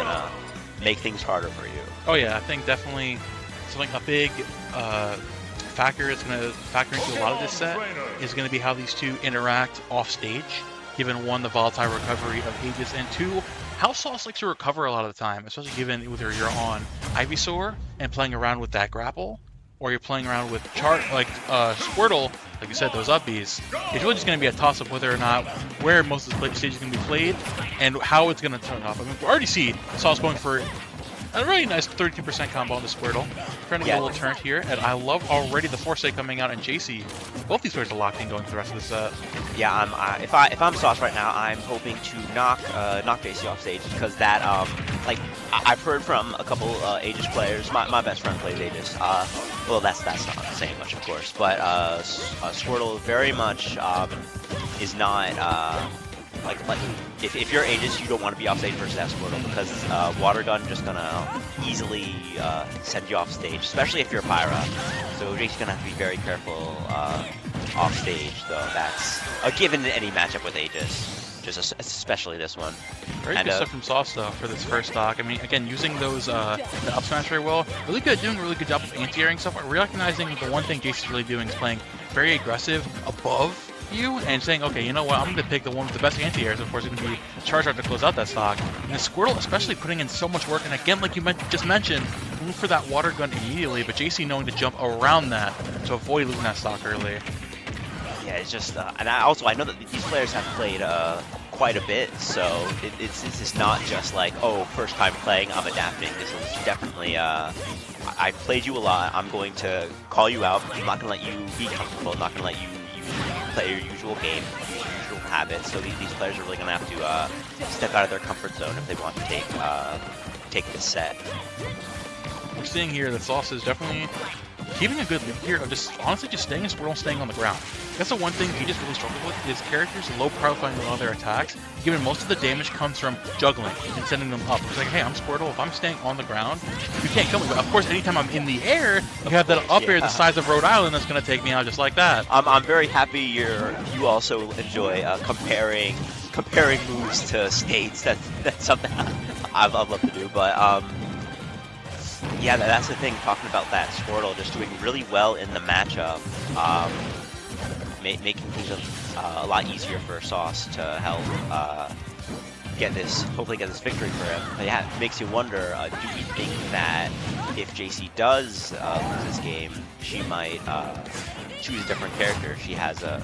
gonna make things harder for you. Oh yeah, I think definitely something a big factor is going to factor into a lot of this set is going to be how these two interact off stage. Given one, the volatile recovery of Aegis, and two, how Sauce likes to recover a lot of the time, especially given whether you're on Ivysaur and playing around with that grapple, or you're playing around with Squirtle, like you said, those up Bs. It's really just going to be a toss-up whether or not where most of the stage is going to be played and how it's going to turn off. I mean, we already see Sauce going for a really nice 32% combo on the Squirtle. Trying to get a little turn here, and I love already the Foresight coming out, and Jacie. Both these players are locked in going for the rest of the set. Yeah, if I'm Sauce right now, I'm hoping to knock Jacie off stage because that like I've heard from a couple Aegis players. My best friend plays Aegis. Well, that's not saying much, of course, but Squirtle very much is not. Like if you're Aegis, you don't want to be off stage versus that Squirtle because Water Gun just gonna easily send you off stage, especially if you're Pyra. So Jacie's gonna have to be very careful off stage, though. That's a given in any matchup with Aegis, just especially this one. Very good stuff from Sauce though for this first stock. I mean, again, using those the up smash very well. Really good, doing a really good job of anti-airing stuff. Recognizing the one thing Jacie's really doing is playing very aggressive above you and saying, okay, you know what, I'm going to pick the one with the best anti-airs. Of course, it's going to be Charizard to close out that stock. And the Squirtle especially putting in so much work, and again, like you just mentioned, looking for that Water Gun immediately, but Jacie knowing to jump around that to avoid losing that stock early. Yeah, it's just, and I know that these players have played quite a bit, so it's just not just like, oh, first time playing, I'm adapting. This is definitely, I've played you a lot, I'm going to call you out, I'm not going to let you be comfortable, I'm not going to let you play your usual game, your usual habits. So these players are really going to have to step out of their comfort zone if they want to take this set. We're seeing here that Sauce is definitely keeping a good lead here of just honestly just staying in Squirtle, staying on the ground. That's the one thing he just really struggles with is characters low profiling with all their attacks, given most of the damage comes from juggling and sending them up. It's like, hey, I'm Squirtle, if I'm staying on the ground, you can't kill me. But of course, anytime I'm in the air, you have that up air the size of Rhode Island that's going to take me out just like that. I'm very happy you also enjoy comparing moves to states. That's something I'd love to do, but yeah, that's the thing, talking about that Squirtle just doing really well in the matchup, making things a lot easier for Sauce to help hopefully get this victory for him. But yeah, it makes you wonder, do we think that if Jacie does lose this game, she might choose a different character? She has that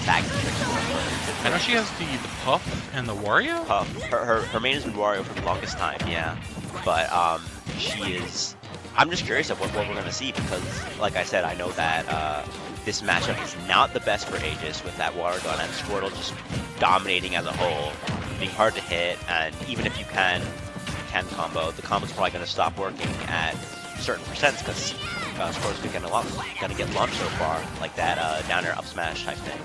back trick. I know she has the Puff and the Wario? Puff. Her main has been Wario for the longest time, yeah. But she is... I'm just curious of what we're going to see because, like I said, I know that this matchup is not the best for Aegis with that Water Gun and Squirtle just dominating as a whole, being hard to hit, and even if you can combo, the combo's probably going to stop working at certain percents because Squirtle's going to get lumped so far, like that down air up smash type thing.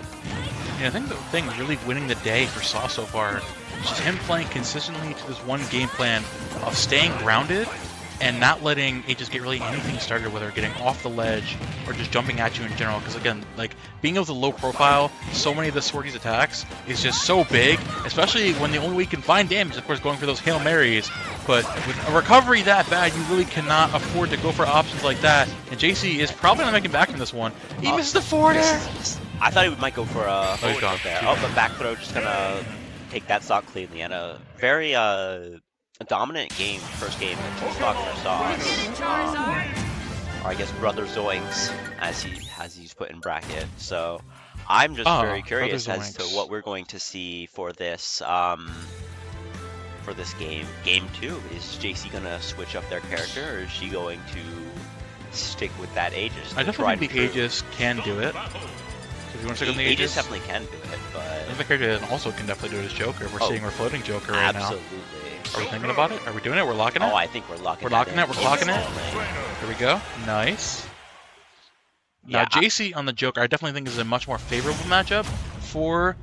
Yeah, I think the thing really winning the day for Sauce so far is just him playing consistently to this one game plan of staying grounded and not letting Aegis get really anything started, whether getting off the ledge or just jumping at you in general. Because again, like being able to low profile so many of the Swordy's attacks is just so big, especially when the only way you can find damage, of course, going for those Hail Marys. But with a recovery that bad, you really cannot afford to go for options like that. And Jacie is probably not making back from this one. He misses the forward air. I thought he might go for a forward gone there. Oh, but back throw just gonna take that stock cleanly, and a very dominant game, first game, 2 stock for Sauce. Or I guess Brother Zoinks, as he's put in bracket. So I'm just very curious as to what we're going to see for this game. Game 2, is Jacie gonna switch up their character, or is she going to stick with that Aegis? I definitely think the Aegis can do it. If you want to stick on the Aegis definitely can do it, but I think the character that also can definitely do it as Joker. We're seeing we're floating Joker right now. Absolutely. Are we thinking about it? Are we doing it? We're locking it? Oh, I think we're locking it. We're locking it. We're clocking it. Here we go. Nice. Now, Jacie on the Joker, I definitely think is a much more favorable matchup for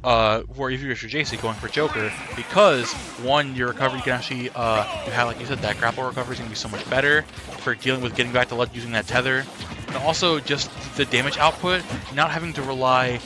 if you're Jacie going for Joker, because one, your recovery can actually, you have, like you said, that grapple recovery is going to be so much better for dealing with getting back to ledge using that tether, and also just the damage output, not having to rely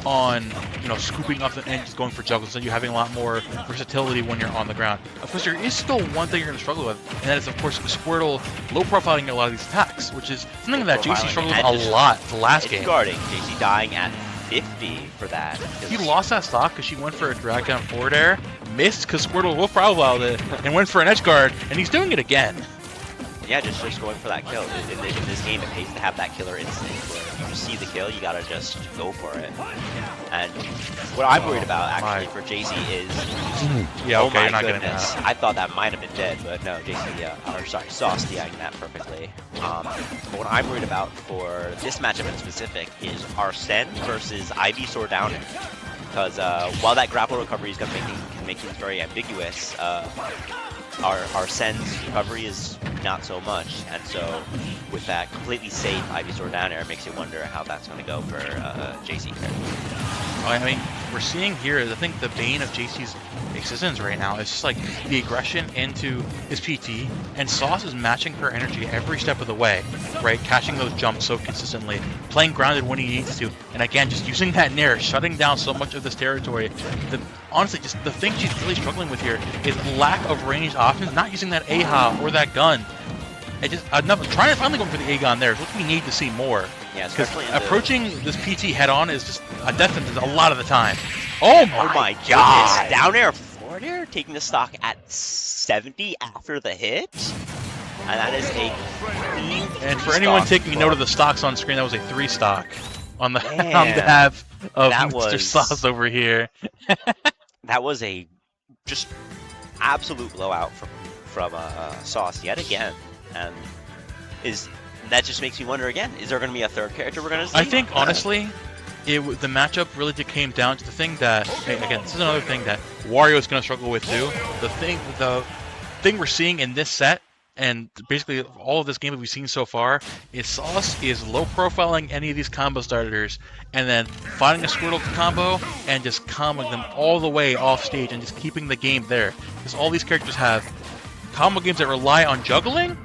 on, you know, scooping up and just going for juggles, and you having a lot more versatility when you're on the ground. Of course, there is still one thing you're going to struggle with, and that is, of course, Squirtle low profiling a lot of these attacks, which is something that Jacie struggled with a lot the last game. Guarding, Jacie dying at 50 for that. He lost that stock because she went for a drag down forward air, missed because Squirtle low profiled it, and went for an edge guard, and he's doing it again. Yeah, just going for that kill. In this game, it pays to have that killer instinct where you just see the kill, you gotta just go for it. And what I'm worried about actually for Jacie is, yeah, oh okay, you're my not goodness, getting that. I thought that might have been dead, but no, Jacie, or sorry, Sauce DIing that perfectly. But what I'm worried about for this matchup in specific is Arsene versus Ivysaur Downer. Because while that grapple recovery is gonna make things very ambiguous, Arsene's recovery is not so much, and so with that completely safe Ivysaur down air, it makes you wonder how that's going to go for Jacie here. I mean, we're seeing here, I think the bane of Jacie's existence right now is just like the aggression into his PT, and Sauce is matching her energy every step of the way, right? Catching those jumps so consistently, playing grounded when he needs to, and again, just using that nair, shutting down so much of this territory. Honestly, just the thing she's really struggling with here is lack of ranged options, not using that AHA or that gun. It just trying to finally go for the A-gun there is what we need to see more. Yeah, especially approaching this PT head-on is just a death sentence a lot of the time. Oh my god! Down air, forward air, taking the stock at 70 after the hit? And that is a clean And for anyone taking note of the stocks on screen, that was a 3 stock on the on behalf of Mr. Sauce over here. That was a just absolute blowout from Sauce yet again, and that just makes me wonder again: is there going to be a third character we're going to see? I think honestly, the matchup really came down to the thing that, again, this is another thing that Wario is going to struggle with too. The thing we're seeing in this set, and basically all of this game that we've seen so far, is Sauce is low profiling any of these combo starters and then finding a Squirtle combo and just comboing them all the way off stage and just keeping the game there. Because all these characters have combo games that rely on juggling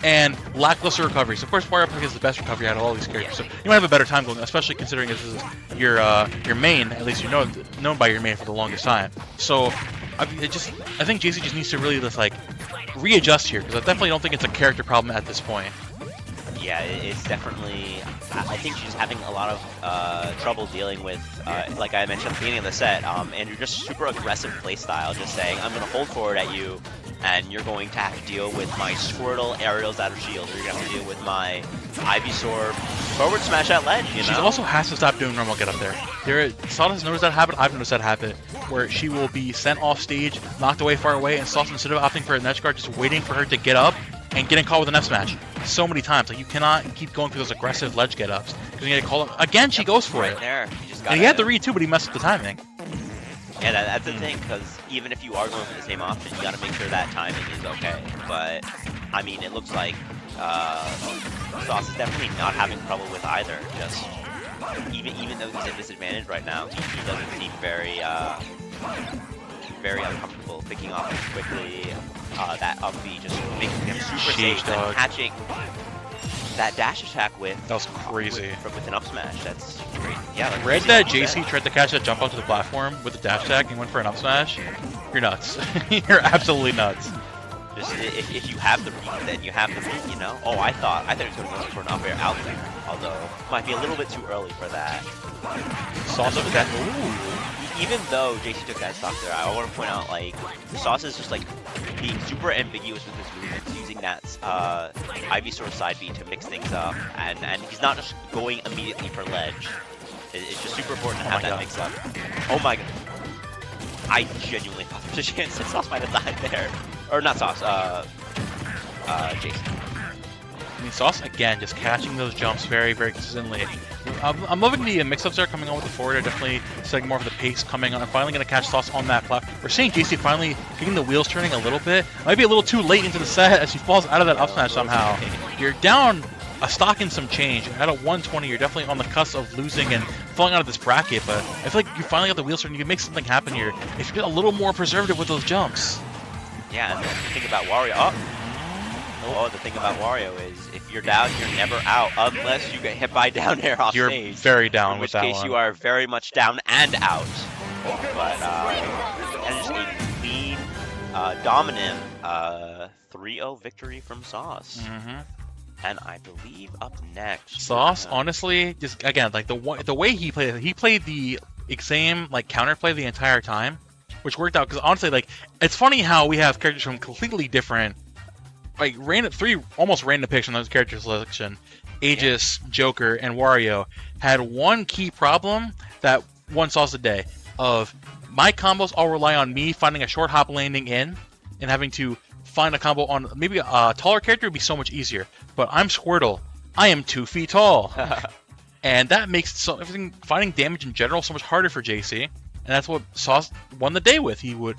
and lackluster recoveries. Of course, Pyra is the best recovery out of all these characters, so you might have a better time going, especially considering this is your main, at least you're known by your main for the longest time. So I think Jacie just needs to really just like readjust here, because I definitely don't think it's a character problem at this point. Yeah, it's definitely. I think she's having a lot of trouble dealing with, like I mentioned at the beginning of the set, and you're just super aggressive playstyle, just saying, I'm going to hold forward at you, and you're going to have to deal with my Squirtle aerials out of shield, or you're going to have to deal with my Ivysaur forward smash at ledge, you know? She also has to stop doing normal get up there. Sauce has noticed that habit, I've noticed that habit, where she will be sent off stage, knocked away far away, and Sauce, instead of opting for a edge guard, just waiting for her to get up and getting caught with an F smash so many times. Like, you cannot keep going for those aggressive ledge get ups, because you get called up. Again, she goes for it. There. And he had the read too, but he messed with the timing. Yeah, that's the thing, because even if you are going for the same option, you got to make sure that timing is okay. But, I mean, it looks like Sauce is definitely not having trouble with either. Just, even though he's at disadvantage right now, he doesn't seem very uncomfortable picking off quickly. That up B just making him super safe and catching that dash attack with. That was crazy. With an up smash. That's great. Yeah. Like read that Jacie tried to catch that jump onto the platform with the dash attack and went for an up smash. You're nuts. You're absolutely nuts. Just if you have the read, then you have the read. You know. Oh, I thought it was going to go for an up air out there. Although might be a little bit too early for that. Sauce look at that. Ooh. Even though Jacie took that stock there, I want to point out, like, Sauce is just, like, being super ambiguous with his movements, using that Ivysaur side B to mix things up, and he's not just going immediately for ledge. It's just super important to have that mix up. Oh my god. I genuinely thought there was a chance that Sauce might have died there. Or not Sauce, Jacie. I mean, Sauce, again, just catching those jumps very, very consistently. I'm loving the mix-ups there coming on with the forward air, definitely setting more of the pace coming on. I'm finally going to catch Sauce on that platform. We're seeing Jacie finally getting the wheels turning a little bit. Might be a little too late into the set as she falls out of that up smash somehow. You're down a stock and some change. At a 120, you're definitely on the cusp of losing and falling out of this bracket, but I feel like you finally got the wheels turning. You can make something happen here if you get a little more preservative with those jumps. Yeah, and then think about Wario. Oh! Oh, the thing about Wario is if you're down, you're never out unless you get hit by down air off You're stage. very down in with which that case one. you are very much down and out. But and just a clean, dominant 3-0 victory from Sauce. And I believe up next, Sauce, honestly, just again like the way he played the exam like counterplay the entire time, which worked out because honestly, like it's funny how we have characters from completely different, like three almost random picks on those character selection. Aegis, Joker, and Wario had one key problem that won Sauce a day of my combos all rely on me finding a short hop landing in and having to find a combo on maybe a taller character would be so much easier. But I'm Squirtle. I am 2 feet tall. And that makes everything finding damage in general so much harder for Jacie. And that's what Sauce won the day with. He would